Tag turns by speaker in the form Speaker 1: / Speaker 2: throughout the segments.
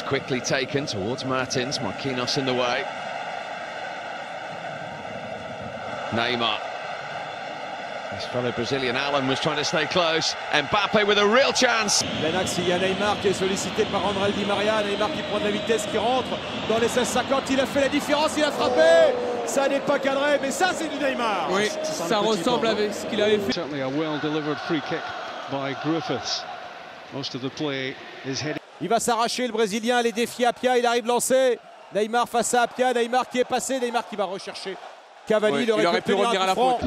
Speaker 1: Quickly taken towards Martins, Marquinhos in the way. Neymar. His fellow Brazilian Alan was trying to stay close. Mbappe with a real chance.
Speaker 2: L'Ajax, il y a Neymar qui est sollicité par André Di Maria. Neymar qui prend de la vitesse, qui rentre dans les 16-50. Il a fait la différence, il a frappé. Ça n'est pas cadré, mais ça c'est du Neymar.
Speaker 3: Oui, ça ressemble à ce qu'il avait fait.
Speaker 4: Certainly a well-delivered free kick by Griffiths. Most of the play is heading.
Speaker 2: Il va s'arracher le Brésilien, les défis Apia, il arrive lancé. Neymar face à Apia, Neymar qui est passé, Neymar qui va rechercher. Cavani,
Speaker 3: il aurait pu revenir à la faute.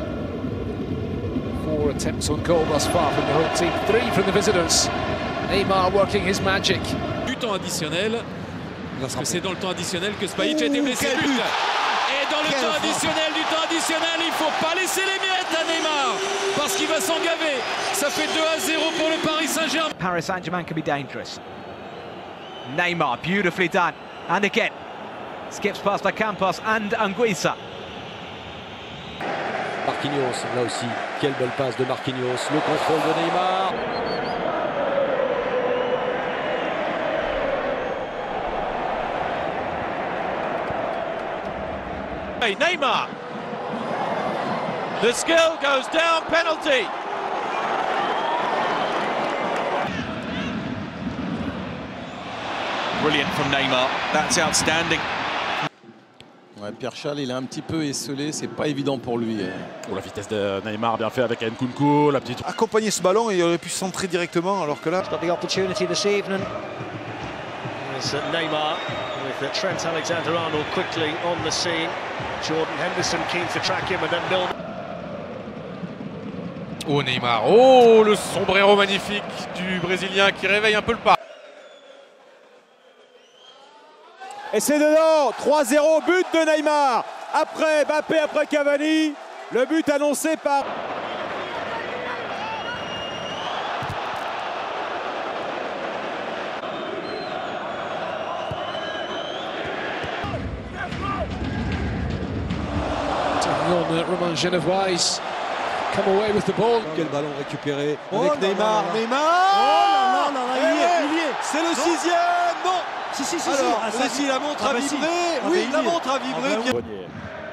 Speaker 5: 4 attempts on goal thus far from the home team, 3 from the visitors. Neymar working his magic.
Speaker 6: Du temps additionnel, parce que c'est dans le temps additionnel que Spajic a été blessé. Et dans le temps additionnel du temps additionnel, il ne faut pas laisser les miettes à Neymar, parce qu'il va s'engaver. Ça fait 2-0 pour le Paris Saint-Germain.
Speaker 7: Paris Saint-Germain can be dangerous. Neymar, beautifully done. And again, skips past Campos and Anguissa.
Speaker 2: Marquinhos, là aussi, quelle belle passe de Marquinhos. Le contrôle de Neymar.
Speaker 8: Hey, Neymar. The skill goes down, penalty. Brilliant from Neymar. That's outstanding.
Speaker 9: Ouais, Pierre Charles, il est un petit peu esselé, c'est pas évident pour lui.
Speaker 8: Oh, la vitesse de Neymar, bien fait avec Nkunku, la petite.
Speaker 10: Accompagner ce ballon et il aurait pu centrer directement, alors que là.
Speaker 7: Got the opportunity this evening.
Speaker 11: Neymar with Trent Alexander-Arnold quickly on the scene. Jordan Henderson keen to track him and then build.
Speaker 3: Oh Neymar, oh le sombrero magnifique du Brésilien qui réveille un peu le pas.
Speaker 2: Et c'est dedans, 3-0, but de Neymar. Après Mbappé, après Cavani, le but annoncé par...
Speaker 5: Romain Genevois come away with the ball.
Speaker 2: Quel ballon récupéré
Speaker 10: avec
Speaker 2: Neymar.
Speaker 10: Neymar.
Speaker 2: Oh là là, il y est.
Speaker 10: C'est le 6e. Non. Si, la montre a vibré. Oui, la montre a vibré.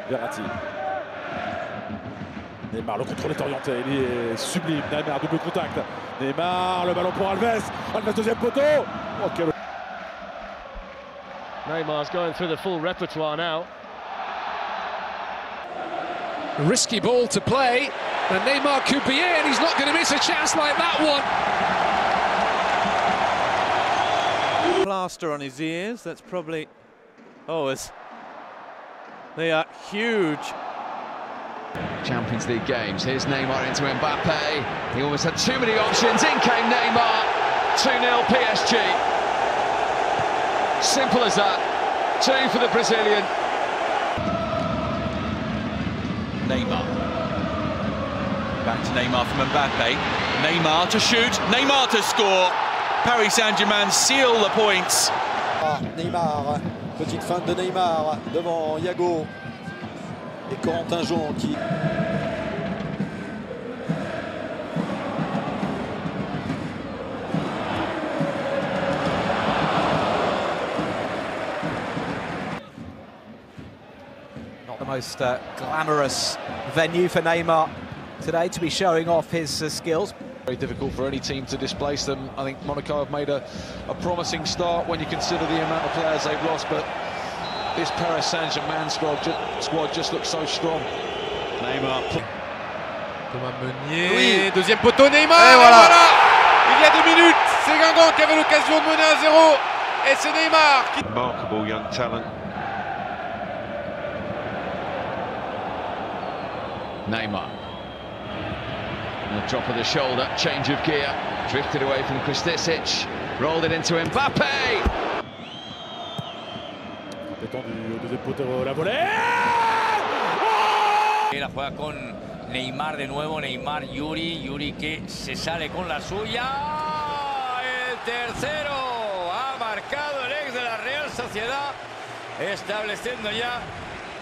Speaker 8: Verratti. Neymar, le contrôle est orienté, il est sublime. Neymar, double contact. Neymar, le ballon pour Alves. Alves, deuxième poteau. Okay.
Speaker 11: Neymar's going through the full repertoire now.
Speaker 5: A risky ball to play, and Neymar could be in. He's not going to miss a chance like that one.
Speaker 8: Plaster on his ears, that's probably... Oh, they are huge.
Speaker 1: Champions League games. Here's Neymar into Mbappe. He almost had too many options. In came Neymar. 2-0 PSG. Simple as that. 2 for the Brazilian.
Speaker 8: Neymar. Back to Neymar from Mbappe. Neymar to shoot. Neymar to score. Paris Saint-Germain seal the points.
Speaker 2: Neymar, petite feinte de Neymar devant Yago et Corentin Jean qui...
Speaker 7: Not the most glamorous venue for Neymar today to be showing off his skills.
Speaker 5: Very difficult for any team to displace them. I think Monaco have made a promising start when you consider the amount of players they've lost, but this Paris Saint-Germain squad just looks so strong.
Speaker 8: Neymar.
Speaker 3: Thomas Meunier, oui. Deuxième poteau Neymar, et voilà. Il y a 2 minutes, c'est Guingamp qui avait l'occasion de mener à 0, et c'est Neymar qui...
Speaker 4: Remarkable young talent.
Speaker 1: Neymar. And the drop of the shoulder, change of gear, drifted away from Kristisic, rolled it into Mbappe.
Speaker 8: Détendu au deuxième poteau, la volée.
Speaker 12: Y la juega con Neymar de nuevo, Neymar, Yuri que se sale con la suya. El tercero ha marcado el ex de la Real Sociedad, estableciendo ya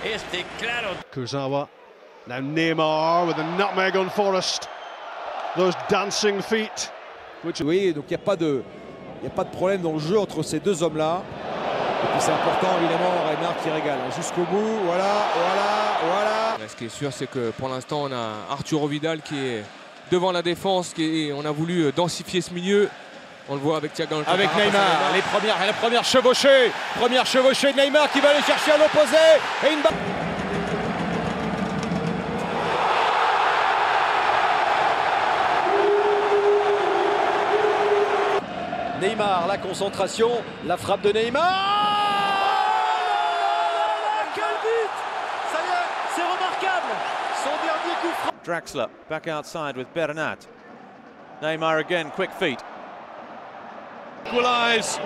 Speaker 12: este claro.
Speaker 4: Kurzawa. Now Neymar with a nutmeg on Forest. Those dancing feet.
Speaker 2: Oui, donc il Il n'y a pas de problème dans le jeu entre ces deux hommes-là. Et puis c'est important évidemment, Neymar qui régale jusqu'au bout. Voilà.
Speaker 3: Ce qui est sûr, c'est que pour l'instant, on a Arturo Vidal qui est devant la défense. On a voulu densifier ce milieu. On le voit avec Thiago.
Speaker 2: Avec Neymar, la première chevauchée. Première chevauchée de Neymar qui va aller chercher à l'opposé. Et une balle. Neymar, la concentration, la frappe de Neymar.
Speaker 10: Quel but! Ça y est, c'est remarquable. Son dernier coup franc.
Speaker 13: Draxler back outside with Bernat. Neymar again, quick feet.
Speaker 11: Equalise.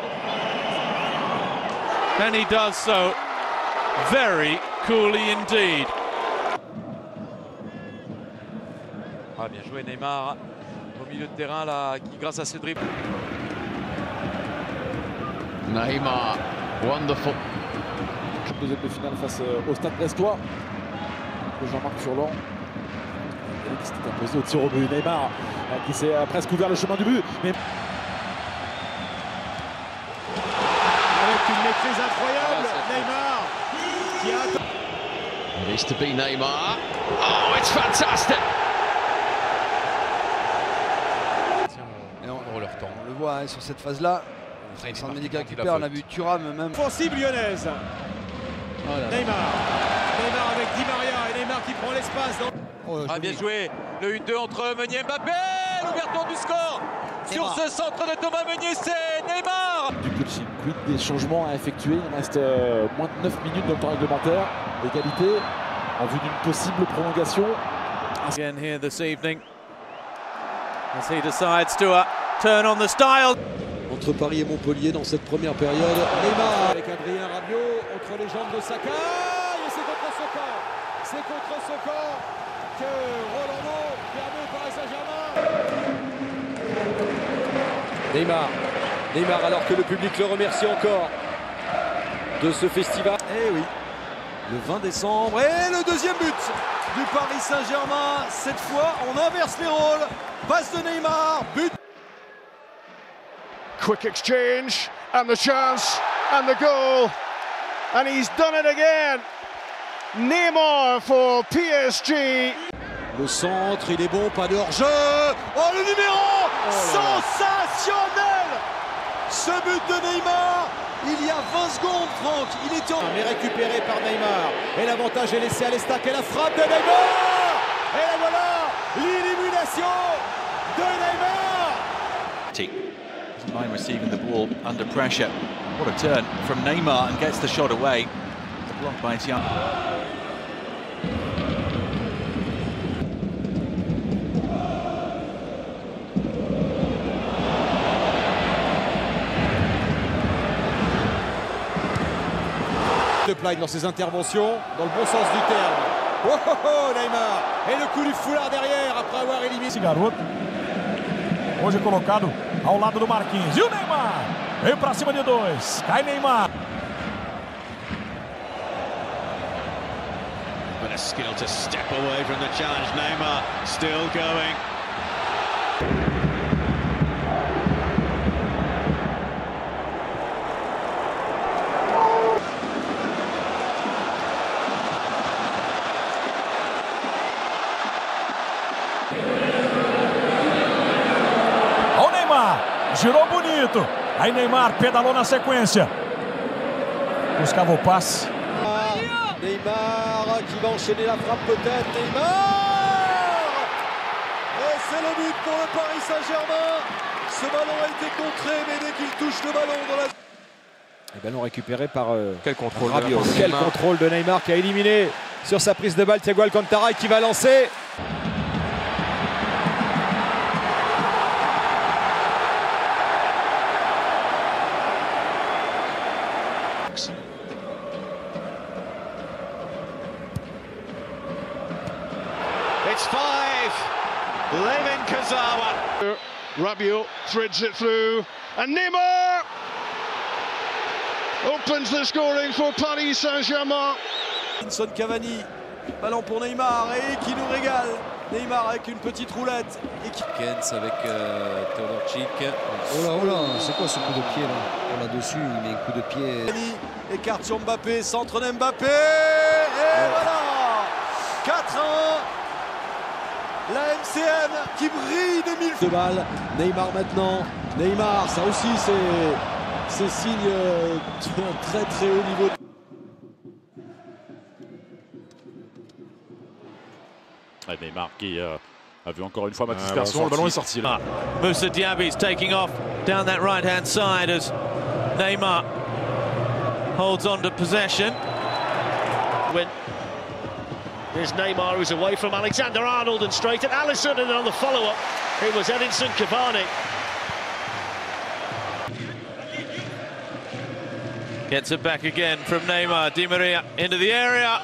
Speaker 11: And he does so very coolly indeed.
Speaker 10: Ah, bien joué Neymar au milieu de terrain là, qui grâce à ses dribbles.
Speaker 1: Neymar, wonderful.
Speaker 14: Deuxième de finale face au Stade Brestois. Jean-Marc Furlan qui s'était imposé au tir au but. Neymar qui s'est presque ouvert le chemin du but. Mais...
Speaker 2: Avec une maîtrise incroyable, Neymar qui a...
Speaker 1: It is to be Neymar. Oh, it's fantastic!
Speaker 15: Et on leur temps. On le voit sur cette phase-là. San Médica récupère, on a vu Thuram même.
Speaker 2: Offensive lyonnaise. Neymar avec Di Maria et Neymar qui prend l'espace.
Speaker 10: Bien joué. Le 1-2 entre Meunier et Mbappé. L'ouverture du score. Sur ce centre de Thomas Meunier, c'est Neymar.
Speaker 14: Du coaching, quid des changements à effectuer. Il reste moins de 9 minutes dans le temps réglementaire. Égalité en vue d'une possible prolongation.
Speaker 13: Again here this evening. As he decides to turn on the style.
Speaker 2: Entre Paris et Montpellier dans cette première période. Neymar avec Adrien Rabiot entre les jambes de Saka. Et c'est contre ce camp. C'est contre ce camp que Rolando permet au Paris Saint-Germain. Neymar alors que le public le remercie encore de ce festival. Eh oui, le 20 décembre et le deuxième but
Speaker 10: Du Paris Saint-Germain. Cette fois, on inverse les rôles. Passe de Neymar, but.
Speaker 4: Quick exchange, and the chance, and the goal, and he's done it again. Neymar for PSG.
Speaker 2: Le centre, il est bon, pas de hors-jeu. Oh, le numéro sensationnel. Ce but de Neymar, il y a 20 secondes, Franck, il était en... Mais récupéré par Neymar. Et l'avantage est laissé à l'Estac et la frappe de Neymar. Et là voilà, l'élimination de Neymar.
Speaker 8: Doesn't mind receiving the ball under pressure. What a turn from Neymar, and gets the shot away. It's blocked by Thiago.
Speaker 2: De Play dans ses interventions, dans le bon sens du terme. Oh, oh, oh, Neymar! Et le coup du foulard derrière après avoir éliminé.
Speaker 16: Esse garoto, hoje colocado ao lado do Marquinhos. E o Neymar veio pra cima de dois. Cai Neymar.
Speaker 17: But a skill to step away from the challenge. Neymar still going.
Speaker 16: Girou bonito. Aí Neymar pedalou na sequência. Buscava o passe.
Speaker 2: Neymar qui va enchaîner la frappe peut-être. Neymar! Et c'est le but pour le Paris Saint-Germain. Ce ballon a été contré, mais dès qu'il touche le ballon dans la... Et ballon récupéré par
Speaker 3: quel contrôle
Speaker 2: Rabiot. Quel contrôle de Neymar qui a éliminé sur sa prise de balle Thiago Alcantara et qui va lancer.
Speaker 17: It's 5. Layvin Kurzawa.
Speaker 4: Rabiot threads it through, and Neymar opens the scoring for Paris Saint-Germain.
Speaker 10: Edinson Cavani, ballon pour Neymar et qui nous régale.
Speaker 2: Neymar avec une petite roulette.
Speaker 13: Kens avec Teodorczyk.
Speaker 15: Oh là, c'est quoi ce coup de pied là? Là-dessus, il met un coup de pied.
Speaker 2: Écarte sur Mbappé, centre d'Mbappé. Et voilà 4-1. La MCN qui brille de mille de balles. Neymar maintenant. Neymar, ça aussi c'est signe d'un très très haut niveau.
Speaker 18: Neymar qui a vu encore une fois ma dispersion, le ballon est sorti là.
Speaker 8: Moussa Diaby's taking off down that right-hand side as Neymar holds on to possession.
Speaker 11: There's Neymar who's away from Alexander-Arnold and straight at Alisson, and on the follow-up it was Edinson Cavani.
Speaker 8: Gets it back again from Neymar. Di Maria into the area.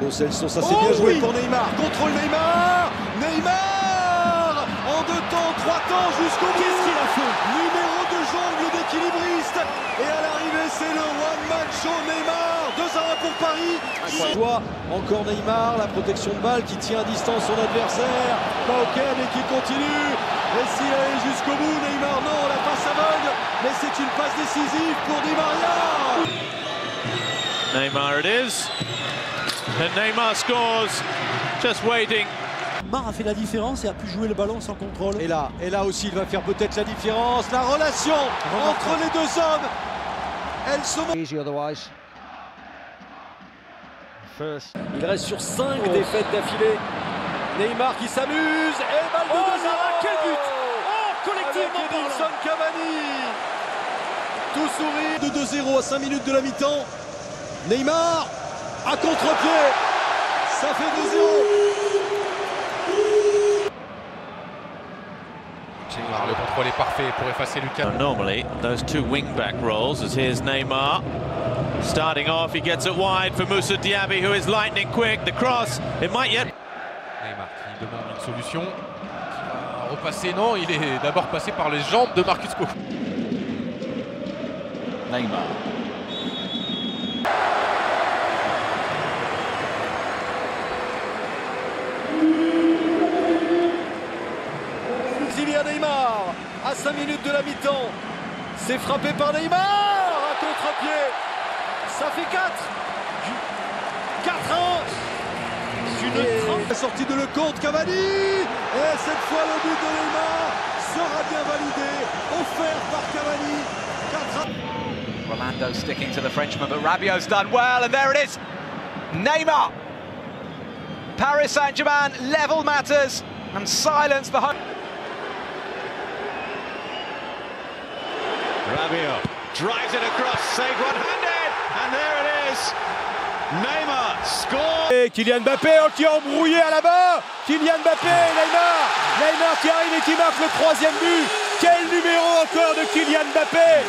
Speaker 2: Lo Celso, ça c'est bien joué pour Neymar. Contrôle Neymar. Neymar en 2 temps, 3 temps jusqu'au bout. Qu'est-ce qu'il a fait? Numéro de jongle d'équilibriste. Et à l'arrivée, c'est le one-man show Neymar. 2-1 pour Paris. Incroyable. Encore Neymar, la protection de balle qui tient à distance son adversaire. Pauken et qui continue. Et s'il allait jusqu'au bout, Neymar, non, la passe aveugle. Mais c'est une passe décisive pour Di Maria.
Speaker 8: Neymar it is. And Neymar scores, just waiting.
Speaker 2: Neymar a fait la différence et a pu jouer le ballon sans contrôle. Et là aussi, il va faire peut-être la différence. La relation entre les deux hommes, elle se montre.
Speaker 15: Easy otherwise.
Speaker 2: Il reste sur 5 défaites d'affilée. Neymar qui s'amuse et balle de 2-0.
Speaker 11: Quel but! Oh, collectivement
Speaker 2: avec Edinson Cavani. Tout sourit de 2-0 à 5 minutes de la mi-temps. Neymar à contre-pied, ça fait 2-0.
Speaker 3: Le contrôle est parfait pour effacer Lucas.
Speaker 8: Normally, those two wing-back rolls, as here's Neymar. Starting off, he gets it wide for Moussa Diaby, who is lightning quick. The cross, it might yet...
Speaker 3: Neymar qui demande une solution. Qui va repasser, non, il est d'abord passé par les jambes de Marcus Cook.
Speaker 5: Neymar.
Speaker 2: Kylian Neymar à 5 minutes de la mi-temps. C'est frappé par Neymar à contre-pied. Ça fait 4. 4-1. La sortie de Lecomte, Cavani. Et cette fois le but de Neymar sera bien validé. Offert par Cavani. 4-1.
Speaker 7: Rolando sticking to the Frenchman, but Rabiot's done well, and there it is. Neymar. Paris Saint-Germain level matters and silence the home.
Speaker 17: Rabiot drives it across, saved one-handed, and there it is. Neymar scores.
Speaker 2: Et Kylian Mbappé qui est embrouillé à la main. Kylian Mbappé, Neymar. Neymar qui arrive et qui marque le 3e but. Quel numéro encore de Kylian Mbappé.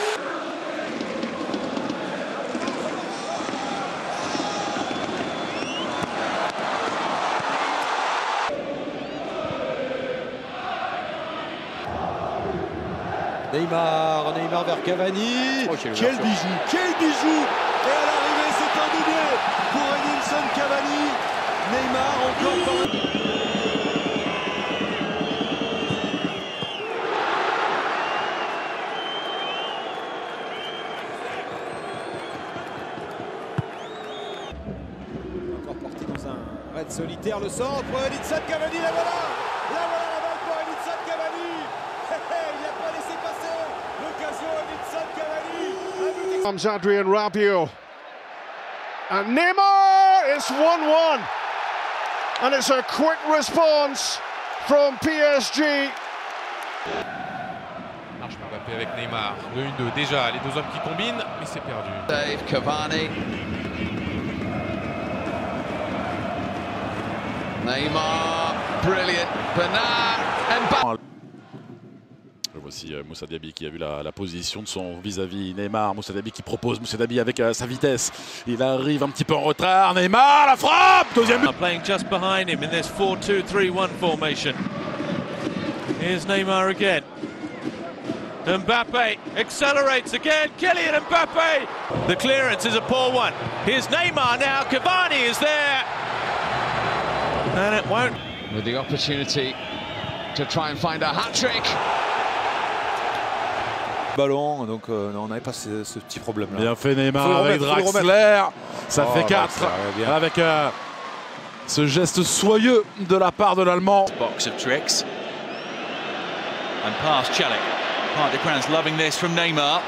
Speaker 2: Neymar vers Cavani. Quel bijou, quel bijou. Et à l'arrivée, c'est un doublé pour Edinson Cavani. Neymar encore par... Encore porté dans un raid solitaire, le centre. Edinson Cavani, la voilà. La voilà la balle pour Edinson Cavani. Il n'a pas laissé passer l'occasion Edinson Cavani.
Speaker 4: Comes Adrien Rabiot. And Neymar is 1-1. And it's a quick response from PSG.
Speaker 3: Marche Mbappé avec Neymar. 2-1-2 déjà, les deux hommes qui combinent, mais c'est perdu.
Speaker 1: Dave Cavani. Neymar, brilliant. Bernard, Mbappé.
Speaker 18: Voici Moussa Diaby qui a vu la position de son vis-à-vis Neymar. Moussa Diaby qui propose, Moussa Diaby avec sa vitesse. Il arrive un petit peu en retard. Neymar, la frappe. Deuxième but.
Speaker 8: Playing just behind him in this 4-2-3-1 formation. Here's Neymar again. Mbappe accelerates again. Kylian Mbappe. The clearance is a poor one. Here's Neymar now. Cavani is there. And it won't.
Speaker 1: with the opportunity to try and find a hat-trick.
Speaker 19: Ballon, donc on n'avait pas ce petit problème-là.
Speaker 18: Bien fait Neymar avec Draxler, ça fait 4 avec ce geste soyeux de la part de l'Allemand.
Speaker 8: Box of tricks. And pass Celik. Parc des Princes loving this from Neymar.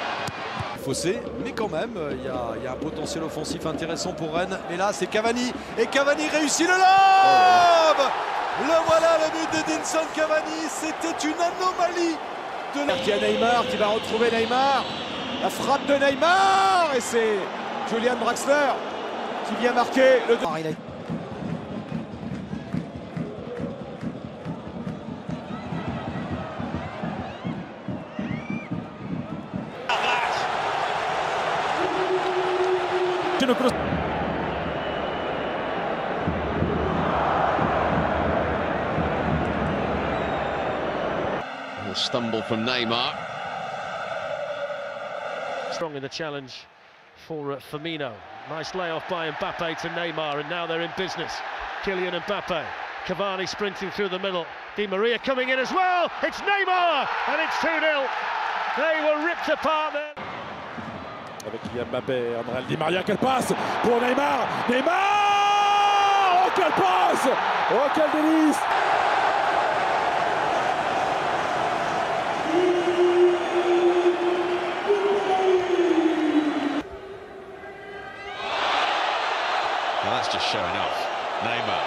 Speaker 2: Fossé, mais quand même, il y a un potentiel offensif intéressant pour Rennes. Et là, c'est Cavani. Et Cavani réussit le lob. Le voilà, le but d'Edinson Cavani. C'était une anomalie. Il y a Neymar qui va retrouver Neymar. La frappe de Neymar. Et c'est Julian Draxler qui vient marquer le 2.
Speaker 1: Stumble from Neymar.
Speaker 11: Strong in the challenge for Firmino. Nice layoff by Mbappe to Neymar, and now they're in business. Kylian Mbappe, Cavani sprinting through the middle. Di Maria coming in as well. It's Neymar, and it's 2-0. They were ripped apart there.
Speaker 16: Avec Mbappé, André Di Maria, quelle passe pour Neymar. Neymar, oh quelle passe, oh quel délice.
Speaker 17: Well, that's just showing off. Neymar.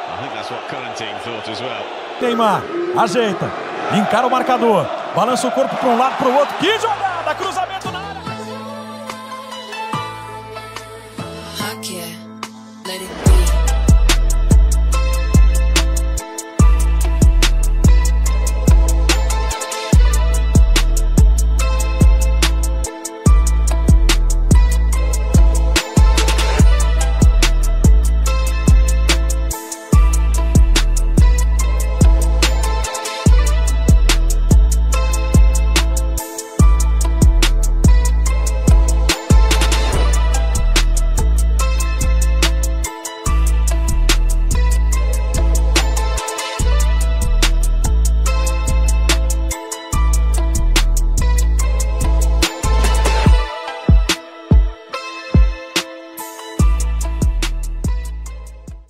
Speaker 17: I think that's what current team thought as well.
Speaker 16: Neymar, ajeita, encara o marcador, balança o corpo para um lado, para o outro. Que jogada, cruzamento.